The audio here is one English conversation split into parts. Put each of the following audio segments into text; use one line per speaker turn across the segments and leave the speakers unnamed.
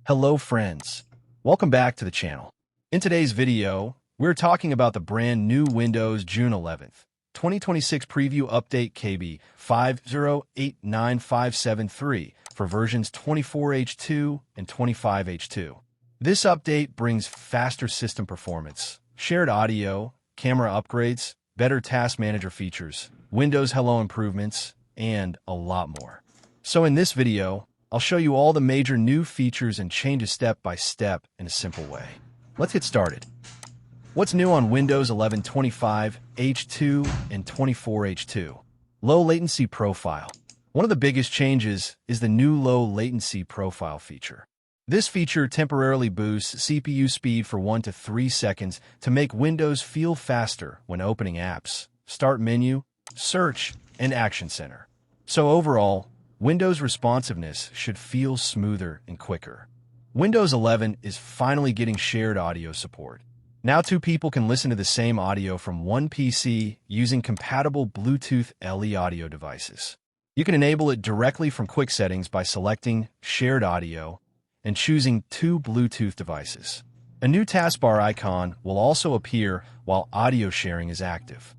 Hello friends, welcome back to the channel. In today's video, we're talking about the brand new Windows June 11th, 2026 Preview Update KB5089573 for versions 24H2 and 25H2. This update brings faster system performance, shared audio, camera upgrades, better task manager features, Windows Hello improvements, and a lot more. So in this video, I'll show you all the major new features and changes step by step in a simple way. Let's get started. What's new on Windows 11 25H2 and 24H2? Low Latency Profile. One of the biggest changes is the new Low Latency Profile feature. This feature temporarily boosts CPU speed for 1 to 3 seconds to make Windows feel faster when opening apps, Start menu, Search, and Action Center. So overall, Windows responsiveness should feel smoother and quicker. Windows 11 is finally getting shared audio support. Now two people can listen to the same audio from one PC using compatible Bluetooth LE audio devices. You can enable it directly from Quick Settings by selecting Shared Audio and choosing two Bluetooth devices. A new taskbar icon will also appear while audio sharing is active.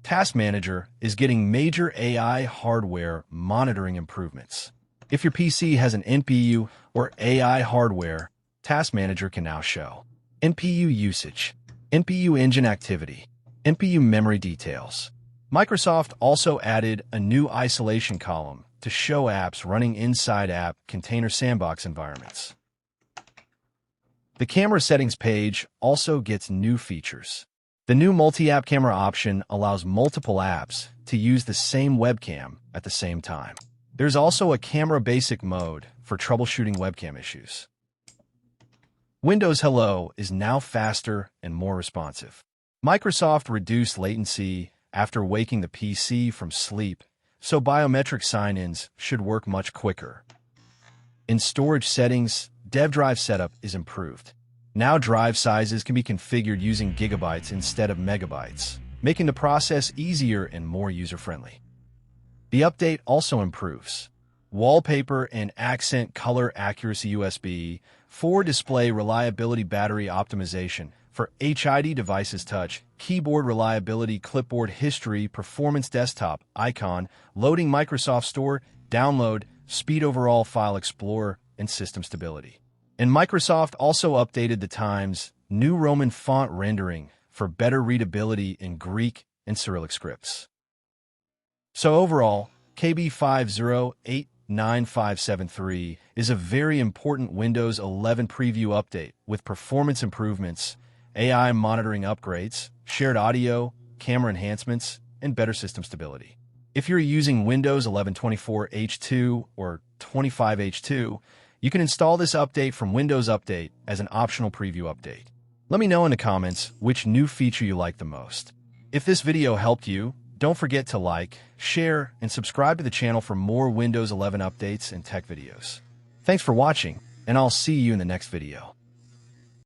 Task Manager is getting major AI hardware monitoring improvements. If your PC has an NPU or AI hardware, Task Manager can now show NPU usage, NPU engine activity, NPU memory details. Microsoft also added a new isolation column to show apps running inside App Container Sandbox environments. The camera settings page also gets new features. The new multi-app camera option allows multiple apps to use the same webcam at the same time. There's also a camera basic mode for troubleshooting webcam issues. Windows Hello is now faster and more responsive. Microsoft reduced latency after waking the PC from sleep, so biometric sign-ins should work much quicker. In storage settings, Dev Drive setup is improved. Now drive sizes can be configured using gigabytes instead of megabytes, making the process easier and more user-friendly. The update also improves wallpaper and accent color accuracy USB, 4 display reliability battery optimization for HID devices touch, keyboard reliability, clipboard history, performance desktop, icon, loading Microsoft Store, download, speed overall file explorer, and system stability. And Microsoft also updated the Times new Roman font rendering for better readability in Greek and Cyrillic scripts. So overall, KB5089573 is a very important Windows 11 preview update with performance improvements, AI monitoring upgrades, shared audio, camera enhancements, and better system stability. If you're using Windows 11 24H2 or 25H2, you can install this update from Windows Update as an optional preview update. Let me know in the comments which new feature you like the most. If this video helped you, don't forget to like, share, and subscribe to the channel for more Windows 11 updates and tech videos. Thanks for watching, and I'll see you in the next video.